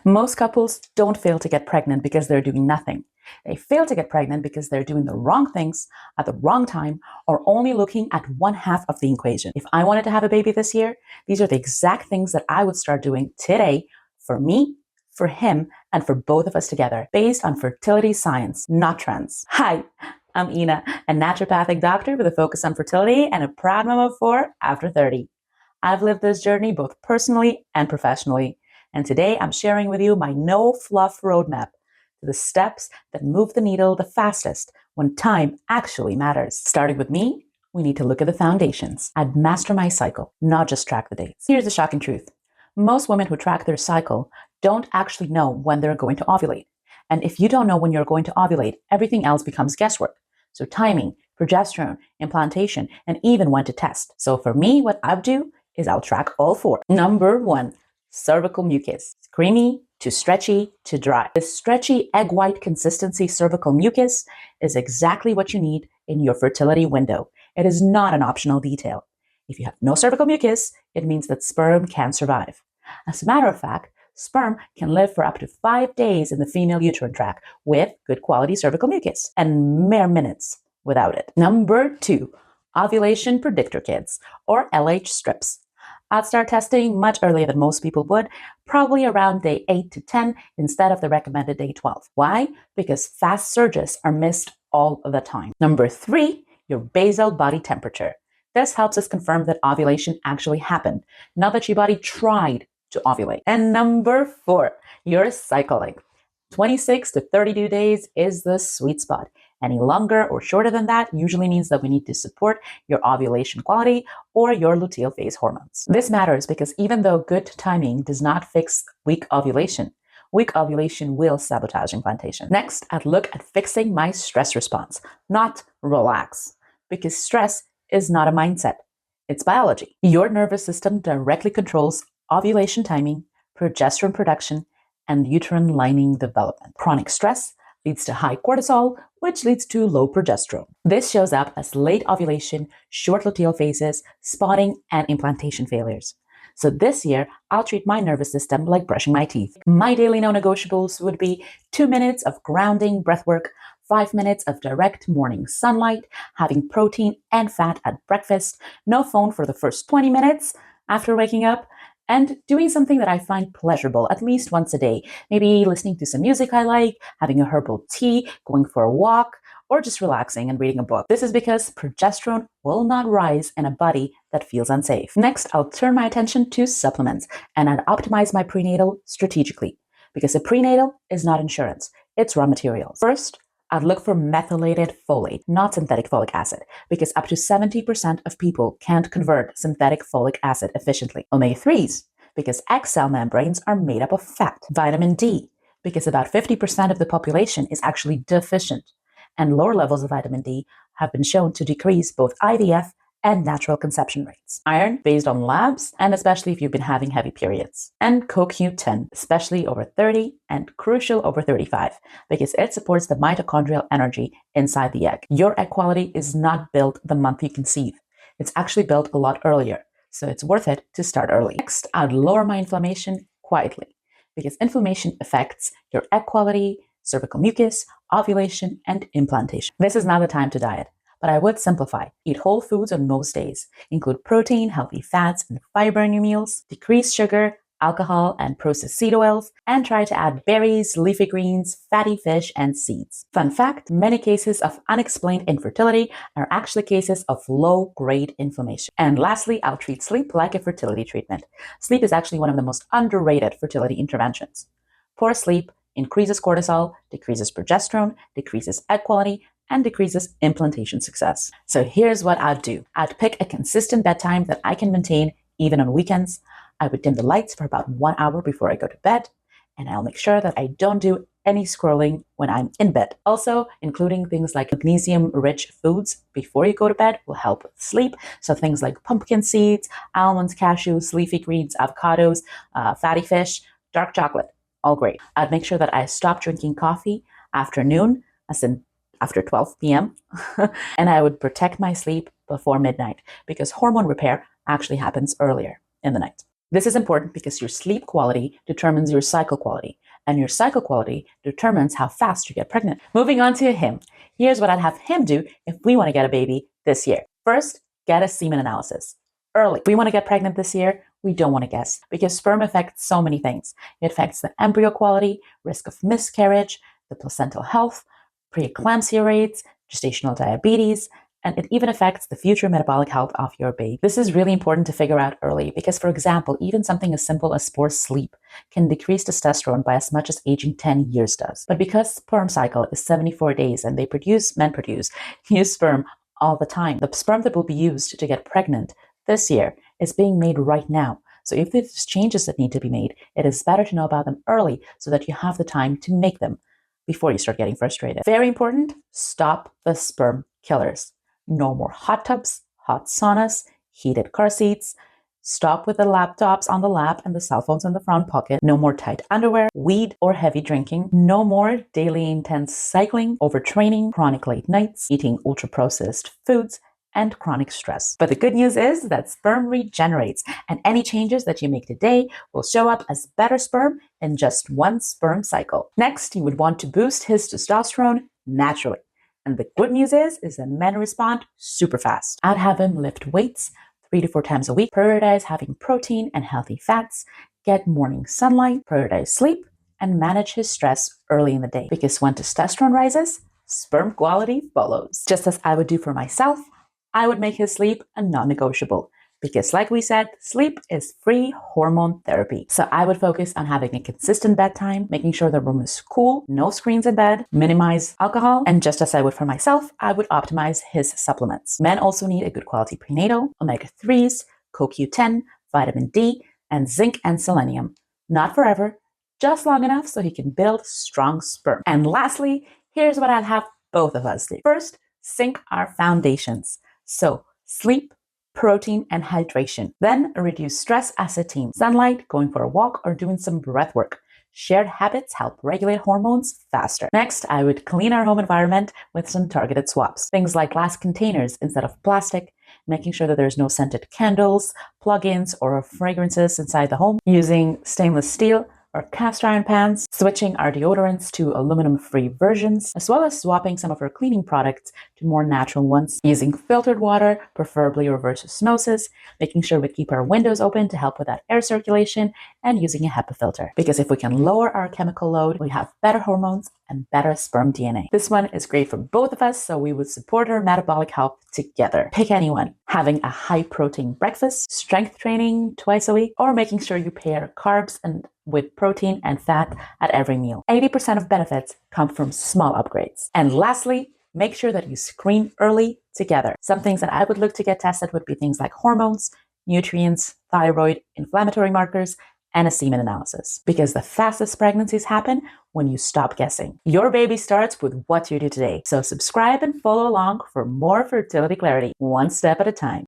Most couples don't fail to get pregnant because they're doing nothing. They fail to get pregnant because they're doing the wrong things at the wrong time or only looking at one half of the equation. If I wanted to have a baby this year, these are the exact things that I would start doing today for me, for him, and for both of us together, based on fertility science, not trends. Hi, I'm Ina, a naturopathic doctor with a focus on fertility and a proud mom of 4 after 30. I've lived this journey both personally and professionally. And today I'm sharing with you my no fluff roadmap to the steps that move the needle the fastest when time actually matters. Starting with me, we need to look at the foundations. I'd master my cycle, not just track the dates. Here's the shocking truth. Most women who track their cycle don't actually know when they're going to ovulate. And if you don't know when you're going to ovulate, everything else becomes guesswork. So timing, progesterone, implantation, and even when to test. So for me, what I do is I'll track all 4. Number 1, cervical mucus. Creamy to stretchy to dry. The stretchy egg white consistency cervical mucus is exactly what you need in your fertility window. It is not an optional detail. If you have no cervical mucus, it means that sperm can't survive. As a matter of fact, sperm can live for up to 5 days in the female uterine tract with good quality cervical mucus and mere minutes without it. Number 2, ovulation predictor kits or LH strips. I'd start testing much earlier than most people would, probably around day 8 to 10 instead of the recommended day 12. Why? Because fast surges are missed all the time. Number 3, your basal body temperature. This helps us confirm that ovulation actually happened, not that your body tried to ovulate. And number 4, your cycle length. 26 to 32 days is the sweet spot. Any longer or shorter than that usually means that we need to support your ovulation quality or your luteal phase hormones. This matters because even though good timing does not fix weak ovulation will sabotage implantation. Next, I'd look at fixing my stress response, not relax, because stress is not a mindset. It's biology. Your nervous system directly controls ovulation timing, progesterone production, and uterine lining development. Chronic stress leads to high cortisol, which leads to low progesterone. This shows up as late ovulation, short luteal phases, spotting, and implantation failures. So this year, I'll treat my nervous system like brushing my teeth. My daily no-negotiables would be 2 minutes of grounding breathwork, 5 minutes of direct morning sunlight, having protein and fat at breakfast, no phone for the first 20 minutes after waking up, and doing something that I find pleasurable at least once a day. Maybe listening to some music I like, having a herbal tea, going for a walk, or just relaxing and reading a book. This is because progesterone will not rise in a body that feels unsafe. Next, I'll turn my attention to supplements, and I'd optimize my prenatal strategically, because a prenatal is not insurance, it's raw materials. First, I'd look for methylated folate, not synthetic folic acid, because up to 70% of people can't convert synthetic folic acid efficiently. Omega-3s, because egg cell membranes are made up of fat. Vitamin D, because about 50% of the population is actually deficient, and lower levels of vitamin D have been shown to decrease both IVF and natural conception rates. Iron, based on labs, and especially if you've been having heavy periods. And CoQ10, especially over 30 and crucial over 35, because it supports the mitochondrial energy inside the egg. Your egg quality is not built the month you conceive. It's actually built a lot earlier, so it's worth it to start early. Next, I'd lower my inflammation quietly, because inflammation affects your egg quality, cervical mucus, ovulation, and implantation. This is not the time to diet, but I would simplify. Eat whole foods on most days. Include protein, healthy fats, and fiber in your meals. Decrease sugar, alcohol, and processed seed oils. And try to add berries, leafy greens, fatty fish, and seeds. Fun fact, many cases of unexplained infertility are actually cases of low-grade inflammation. And lastly, I'll treat sleep like a fertility treatment. Sleep is actually one of the most underrated fertility interventions. Poor sleep increases cortisol, decreases progesterone, decreases egg quality, and decreases implantation success. So here's what I'd do. I'd pick a consistent bedtime that I can maintain even on weekends. I would dim the lights for about 1 hour before I go to bed, and I'll make sure that I don't do any scrolling when I'm in bed. Also, including things like magnesium-rich foods before you go to bed will help with sleep. So things like pumpkin seeds, almonds, cashews, leafy greens, avocados, fatty fish, dark chocolate, all great. I'd make sure that I stop drinking coffee after noon, as in after 12 p.m. and I would protect my sleep before midnight because hormone repair actually happens earlier in the night. This is important because your sleep quality determines your cycle quality, and your cycle quality determines how fast you get pregnant. Moving on to him. Here's what I'd have him do if we want to get a baby this year. First, get a semen analysis. Early. If we want to get pregnant this year, we don't want to guess because sperm affects so many things. It affects the embryo quality, risk of miscarriage, the placental health, preeclampsia rates, gestational diabetes, and it even affects the future metabolic health of your baby. This is really important to figure out early because, for example, even something as simple as poor sleep can decrease testosterone by as much as aging 10 years does. But because sperm cycle is 74 days and men produce new sperm all the time, the sperm that will be used to get pregnant this year is being made right now. So if there's changes that need to be made, it is better to know about them early so that you have the time to make them before you start getting frustrated. Very important, stop the sperm killers. No more hot tubs, hot saunas, heated car seats. Stop with the laptops on the lap and the cell phones in the front pocket. No more tight underwear, weed, or heavy drinking. No more daily intense cycling, overtraining, chronic late nights, eating ultra-processed foods, and chronic stress. But the good news is that sperm regenerates, and any changes that you make today will show up as better sperm in just one sperm cycle. Next, you would want to boost his testosterone naturally. And the good news is that men respond super fast. I'd have him lift weights 3 to 4 times a week, prioritize having protein and healthy fats, get morning sunlight, prioritize sleep, and manage his stress early in the day. Because when testosterone rises, sperm quality follows. Just as I would do for myself, I would make his sleep a non-negotiable. Because like we said, sleep is free hormone therapy. So I would focus on having a consistent bedtime, making sure the room is cool, no screens in bed, minimize alcohol, and just as I would for myself, I would optimize his supplements. Men also need a good quality prenatal, omega-3s, CoQ10, vitamin D, and zinc and selenium. Not forever, just long enough so he can build strong sperm. And lastly, here's what I'd have both of us do. First, sync our foundations. So sleep, protein, and hydration. Then reduce stress as a team. Sunlight, going for a walk, or doing some breath work. Shared habits help regulate hormones faster. Next, I would clean our home environment with some targeted swaps. Things like glass containers instead of plastic, making sure that there's no scented candles, plug-ins, or fragrances inside the home. Using stainless steel or cast iron pans, switching our deodorants to aluminum-free versions, as well as swapping some of our cleaning products to more natural ones, using filtered water, preferably reverse osmosis, making sure we keep our windows open to help with that air circulation, and using a HEPA filter. Because if we can lower our chemical load, we have better hormones and better sperm DNA. This one is great for both of us, so we would support our metabolic health together. Pick anyone. Having a high-protein breakfast, strength training twice a week, or making sure you pair carbs and with protein and fat at every meal. 80% of benefits come from small upgrades. And lastly, make sure that you screen early together. Some things that I would look to get tested would be things like hormones, nutrients, thyroid, inflammatory markers, and a semen analysis. Because the fastest pregnancies happen when you stop guessing. Your baby starts with what you do today. So subscribe and follow along for more fertility clarity, one step at a time.